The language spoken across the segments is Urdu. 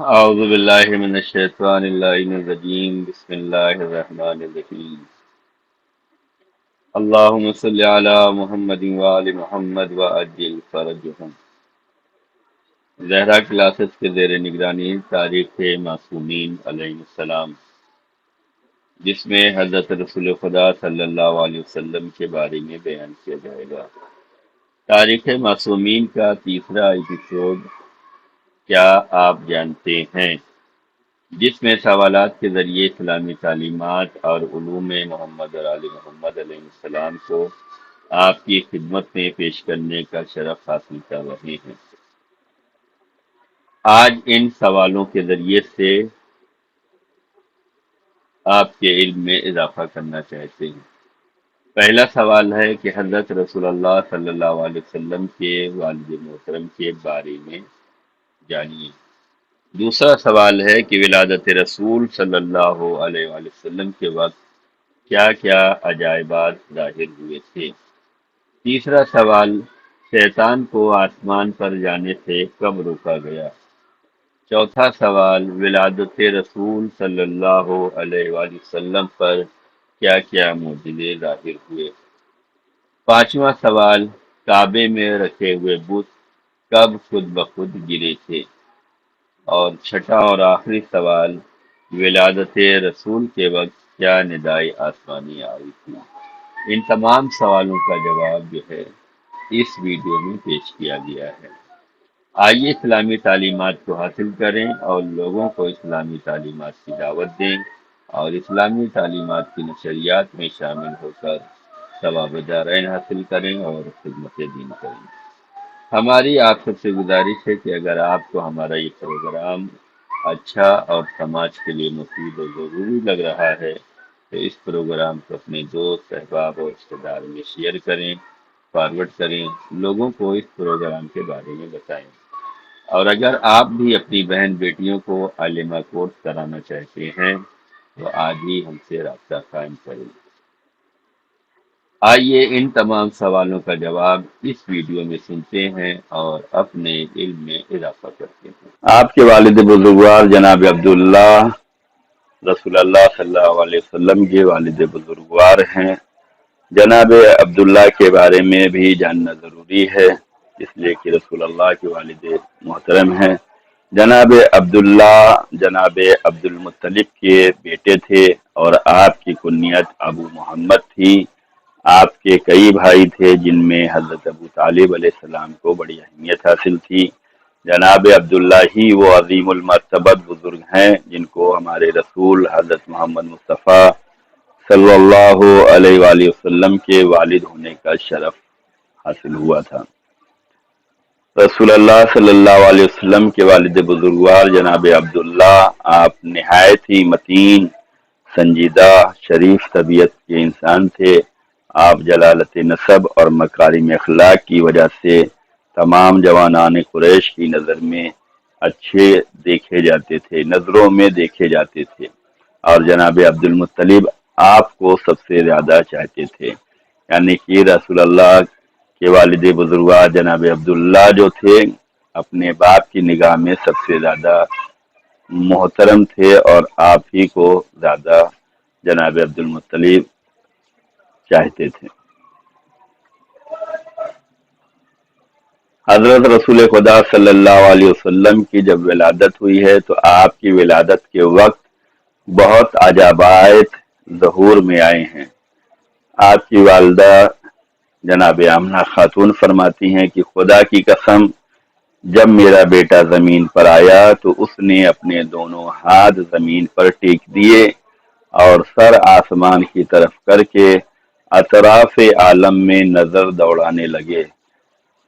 اعوذ باللہ من الشیطان اللعین الرجیم بسم اللہ الرحمن الرحیم اللہم صلی علی محمد وآل محمد وعجل فرجہم۔ زہرا کلاسز کے زیر نگرانی تاریخ معصومین علیہ السلام، جس میں حضرت رسول خدا صلی اللہ علیہ وسلم کے بارے میں بیان کیا جائے گا۔ تاریخ معصومین کا تیسرا ایپیسوڈ کیا آپ جانتے ہیں، جس میں سوالات کے ذریعے اسلامی تعلیمات اور علوم محمد اور آل محمد علیہ السلام کو آپ کی خدمت میں پیش کرنے کا شرف حاصل کر رہے ہیں۔ آج ان سوالوں کے ذریعے سے آپ کے علم میں اضافہ کرنا چاہتے ہیں۔ پہلا سوال ہے کہ حضرت رسول اللہ صلی اللہ علیہ وسلم کے والد محترم کے بارے میں جانیے۔ دوسرا سوال ہے کہ ولادت رسول صلی اللہ علیہ وآلہ وسلم کے وقت کیا کیا عجائبات ظاہر ہوئے تھے۔ تیسرا سوال، شیطان کو آسمان پر جانے سے کب روکا گیا۔ چوتھا سوال، ولادت رسول صلی اللہ علیہ وآلہ وسلم پر کیا کیا معجزے ظاہر ہوئے۔ پانچواں سوال، کعبے میں رکھے ہوئے بت کب خود بخود گرے تھے۔ اور چھٹا اور آخری سوال، ولادت رسول کے وقت کیا ندائی آسمانی آئی تھی۔ ان تمام سوالوں کا جواب جو ہے اس ویڈیو میں پیش کیا گیا ہے۔ آئیے اسلامی تعلیمات کو حاصل کریں اور لوگوں کو اسلامی تعلیمات کی دعوت دیں اور اسلامی تعلیمات کی نشریات میں شامل ہو کر ثواب دارین حاصل کریں اور خدمت دین کریں۔ ہماری آپ سب سے گزارش ہے کہ اگر آپ کو ہمارا یہ پروگرام اچھا اور سماج کے لیے مفید اور ضروری لگ رہا ہے تو اس پروگرام کو اپنے دوست، احباب اور رشتہ دار میں شیئر کریں، فارورڈ کریں، لوگوں کو اس پروگرام کے بارے میں بتائیں۔ اور اگر آپ بھی اپنی بہن بیٹیوں کو عالمہ کورس کرانا چاہتے ہیں تو آج ہی ہم سے رابطہ قائم کریں۔ آئیے ان تمام سوالوں کا جواب اس ویڈیو میں سنتے ہیں اور اپنے علم میں اضافہ کرتے ہیں۔ آپ کے والد بزرگوار جناب عبداللہ رسول اللہ صلی اللہ علیہ وسلم کے والد بزرگوار ہیں۔ جناب عبداللہ کے بارے میں بھی جاننا ضروری ہے، اس لیے کہ رسول اللہ کے والد محترم ہیں۔ جناب عبداللہ جناب عبد المطلب کے بیٹے تھے اور آپ کی کنیت ابو محمد تھی۔ آپ کے کئی بھائی تھے جن میں حضرت ابو طالب علیہ السلام کو بڑی اہمیت حاصل تھی۔ جناب عبداللہ ہی وہ عظیم المرتبت بزرگ ہیں جن کو ہمارے رسول حضرت محمد مصطفیٰ صلی اللہ علیہ وآلہ وسلم کے والد ہونے کا شرف حاصل ہوا تھا۔ رسول اللہ صلی اللہ علیہ وسلم کے والد بزرگوار جناب عبداللہ آپ نہایت ہی متین، سنجیدہ، شریف طبیعت کے انسان تھے۔ آپ جلالت نسب اور مکارم اخلاق کی وجہ سے تمام جوانان قریش کی نظر میں اچھے دیکھے جاتے تھے، نظروں میں دیکھے جاتے تھے، اور جناب عبد المطلب آپ کو سب سے زیادہ چاہتے تھے۔ یعنی کہ رسول اللہ کے والد بزرگوار جناب عبداللہ جو تھے اپنے باپ کی نگاہ میں سب سے زیادہ محترم تھے اور آپ ہی کو زیادہ جناب عبد المطلب چاہتے تھے۔ حضرت رسول خدا صلی اللہ علیہ وسلم کی جب ولادت ہوئی ہے تو آپ کی ولادت کے وقت بہت عجائبات ظہور میں آئے ہیں۔ آپ کی والدہ جناب آمنہ خاتون فرماتی ہیں کہ خدا کی قسم، جب میرا بیٹا زمین پر آیا تو اس نے اپنے دونوں ہاتھ زمین پر ٹیک دیے اور سر آسمان کی طرف کر کے اطراف عالم میں نظر دوڑانے لگے۔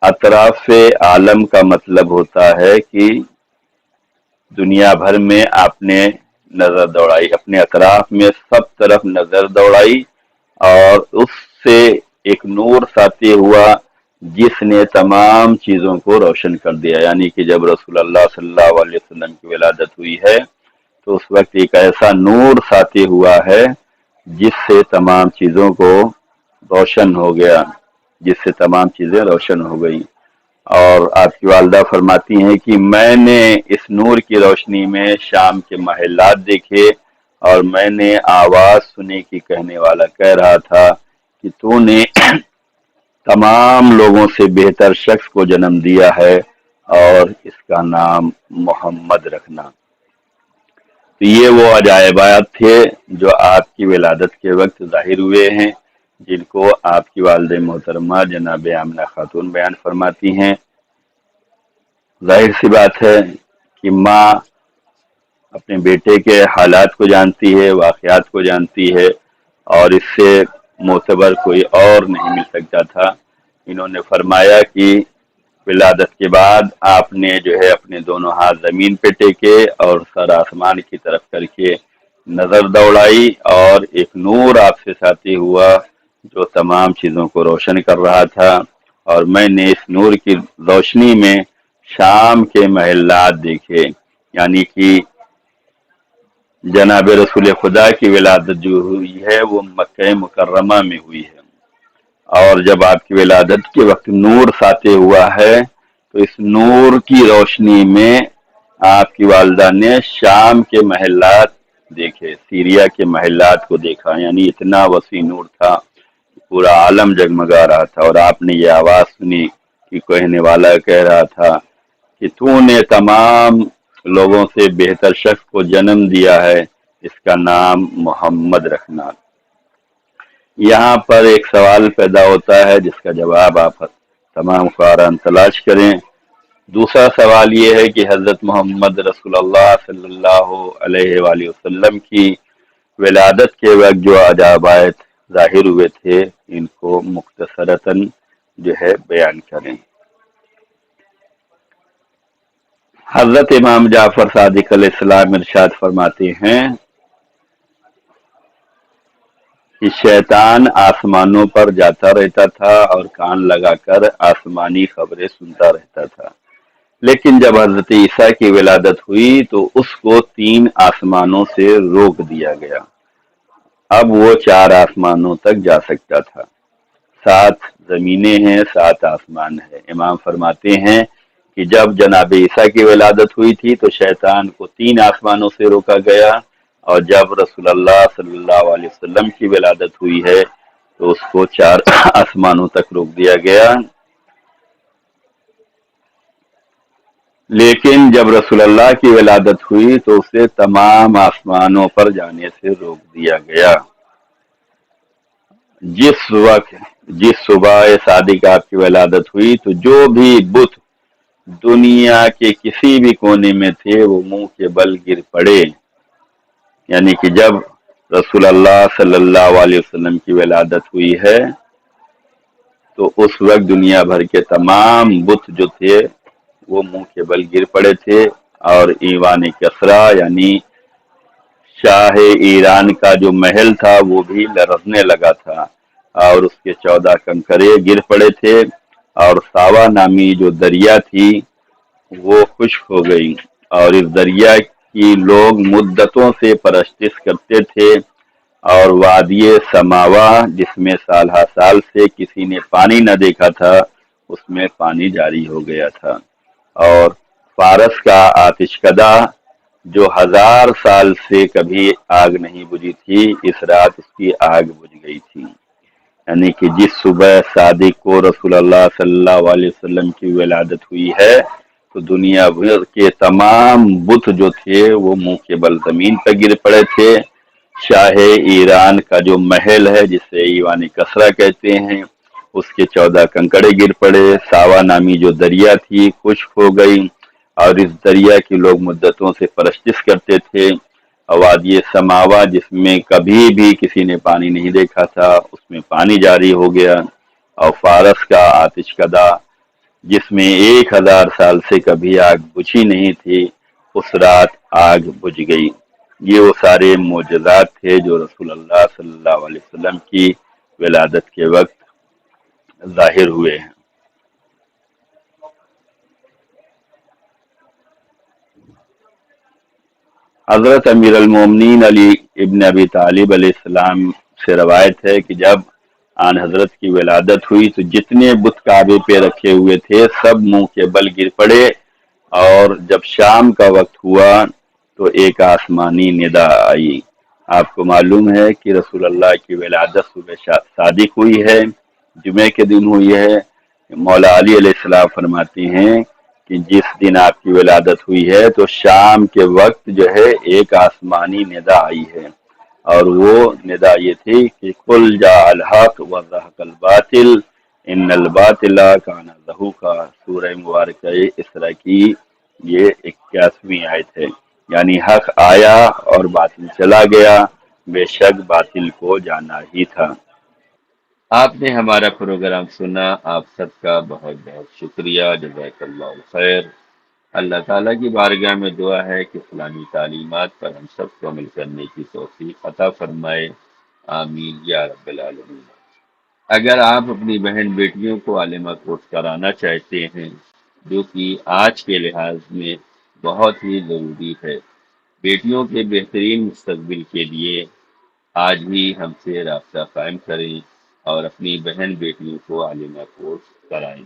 اطراف عالم کا مطلب ہوتا ہے کہ دنیا بھر میں آپ نے نظر دوڑائی، اپنے اطراف میں سب طرف نظر دوڑائی اور اس سے ایک نور ساطع ہوا جس نے تمام چیزوں کو روشن کر دیا۔ یعنی کہ جب رسول اللہ صلی اللہ علیہ وسلم کی ولادت ہوئی ہے تو اس وقت ایک ایسا نور ساطع ہوا ہے جس سے تمام چیزوں کو روشن ہو گیا، جس سے تمام چیزیں روشن ہو گئی۔ اور آپ کی والدہ فرماتی ہیں کہ میں نے اس نور کی روشنی میں شام کے محلات دیکھے اور میں نے آواز سنی کہ کہنے والا کہہ رہا تھا کہ تو نے تمام لوگوں سے بہتر شخص کو جنم دیا ہے اور اس کا نام محمد رکھنا۔ تو یہ وہ عجائبات تھے جو آپ کی ولادت کے وقت ظاہر ہوئے ہیں، جن کو آپ کی والد محترمہ جناب آمنہ خاتون بیان فرماتی ہیں۔ ظاہر سی بات ہے کہ ماں اپنے بیٹے کے حالات کو جانتی ہے، واقعات کو جانتی ہے، اور اس سے معتبر کوئی اور نہیں مل سکتا تھا۔ انہوں نے فرمایا کہ ولادت کے بعد آپ نے جو ہے اپنے دونوں ہاتھ زمین پہ ٹیکے اور سر آسمان کی طرف کر کے نظر دوڑائی، اور ایک نور آپ سے ساتھی ہوا جو تمام چیزوں کو روشن کر رہا تھا، اور میں نے اس نور کی روشنی میں شام کے محلات دیکھے، یعنی کہ جناب رسول خدا کی ولادت جو ہوئی ہے وہ مکہ مکرمہ میں ہوئی ہے، اور جب آپ کی ولادت کے وقت نور ساطع ہوا ہے تو اس نور کی روشنی میں آپ کی والدہ نے شام کے محلات دیکھے، سیریا کے محلات کو دیکھا، یعنی اتنا وسیع نور تھا، پورا عالم جگمگا رہا تھا، اور آپ نے یہ آواز سنی کہ کہنے والا کہہ رہا تھا کہ تو نے تمام لوگوں سے بہتر شخص کو جنم دیا ہے، اس کا نام محمد رکھنا۔ یہاں پر ایک سوال پیدا ہوتا ہے جس کا جواب آپ تمام قارئین تلاش کریں۔ دوسرا سوال یہ ہے کہ حضرت محمد رسول اللہ صلی اللہ علیہ وآلہ وسلم کی ولادت کے وقت جو عجائبات ظاہر ہوئے تھے ان کو مختصراً جو ہے بیان کریں۔ حضرت امام جعفر صادق علیہ السلام ارشاد فرماتے ہیں کہ شیطان آسمانوں پر جاتا رہتا تھا اور کان لگا کر آسمانی خبریں سنتا رہتا تھا، لیکن جب حضرت عیسیٰ کی ولادت ہوئی تو اس کو 3 آسمانوں سے روک دیا گیا، اب وہ 4 آسمانوں تک جا سکتا تھا۔ 7 زمینیں ہیں، 7 آسمان ہے۔ امام فرماتے ہیں کہ جب جناب عیسیٰ کی ولادت ہوئی تھی تو شیطان کو 3 آسمانوں سے روکا گیا، اور جب رسول اللہ صلی اللہ علیہ وسلم کی ولادت ہوئی ہے تو اس کو 4 آسمانوں تک روک دیا گیا، لیکن جب رسول اللہ کی ولادت ہوئی تو اسے تمام آسمانوں پر جانے سے روک دیا گیا۔ جس صبح صادق آپ کی ولادت ہوئی تو جو بھی بت دنیا کے کسی بھی کونے میں تھے وہ منہ کے بل گر پڑے، یعنی کہ جب رسول اللہ صلی اللہ علیہ وسلم کی ولادت ہوئی ہے تو اس وقت دنیا بھر کے تمام بت جو تھے وہ منہ کے بل گر پڑے تھے، اور ایوان کسریٰ یعنی شاہ ایران کا جو محل تھا وہ بھی لرزنے لگا تھا، اور اس کے 14 کنکرے گر پڑے تھے، اور ساوا نامی جو دریا تھی وہ خشک ہو گئی، اور اس دریا کی لوگ مدتوں سے پرستش کرتے تھے، اور وادی سماوا جس میں سال ہر سال سے کسی نے پانی نہ دیکھا تھا اس میں پانی جاری ہو گیا تھا، اور فارس کا آتش کدہ جو 1000 سال سے کبھی آگ نہیں بجھی تھی اس رات اس کی آگ بجھ گئی تھی، یعنی کہ جس صبح صادق کو رسول اللہ صلی اللہ علیہ وسلم کی ولادت ہوئی ہے تو دنیا بھر کے تمام بت جو تھے وہ منہ کے بل زمین پہ گر پڑے تھے۔ شاہ ایران کا جو محل ہے جسے ایوان کسریٰ کہتے ہیں اس کے 14 کنکڑے گر پڑے، ساوا نامی جو دریا تھی خشک ہو گئی، اور اس دریا کے لوگ مدتوں سے پرستش کرتے تھے، وادی سماوا جس میں کبھی بھی کسی نے پانی نہیں دیکھا تھا اس میں پانی جاری ہو گیا، اور فارس کا آتش کدہ جس میں 1000 سال سے کبھی آگ بجھی نہیں تھی اس رات آگ بجھ گئی۔ یہ وہ سارے معجزات تھے جو رسول اللہ صلی اللہ علیہ وسلم کی ولادت کے وقت ظاہر ہوئے ہیں۔ حضرت امیر المومنین علی ابن ابی طالب علیہ السلام سے روایت ہے کہ جب آن حضرت کی ولادت ہوئی تو جتنے بت کعبے پہ رکھے ہوئے تھے سب منہ کے بل گر پڑے، اور جب شام کا وقت ہوا تو ایک آسمانی ندا آئی۔ آپ کو معلوم ہے کہ رسول اللہ کی ولادت صبح صادق ہوئی ہے، جمعے کے دن ہوئی ہے۔ مولا علی علیہ السلام فرماتے ہیں کہ جس دن آپ کی ولادت ہوئی ہے تو شام کے وقت جو ہے ایک آسمانی ندا آئی ہے، اور وہ ندا یہ تھی کہ قل جاء الحق وزهق الباطل ان الباطل کان زہوقا۔ سورہ مبارکہ اسراء کی یہ 81ویں آیت ہے، یعنی حق آیا اور باطل چلا گیا، بے شک باطل کو جانا ہی تھا۔ آپ نے ہمارا پروگرام سنا، آپ سب کا بہت بہت شکریہ، جزاک اللہ خیر۔ اللہ تعالیٰ کی بارگاہ میں دعا ہے کہ اسلامی تعلیمات پر ہم سب کو عمل کرنے کی توفیق عطا فرمائے، آمین یا رب العالمین۔ اگر آپ اپنی بہن بیٹیوں کو عالمہ کورس کرانا چاہتے ہیں، جو کہ آج کے لحاظ میں بہت ہی ضروری ہے، بیٹیوں کے بہترین مستقبل کے لیے آج ہی ہم سے رابطہ قائم کریں اور اپنی بہن بیٹیوں کو عالمہ کورس کرائیں۔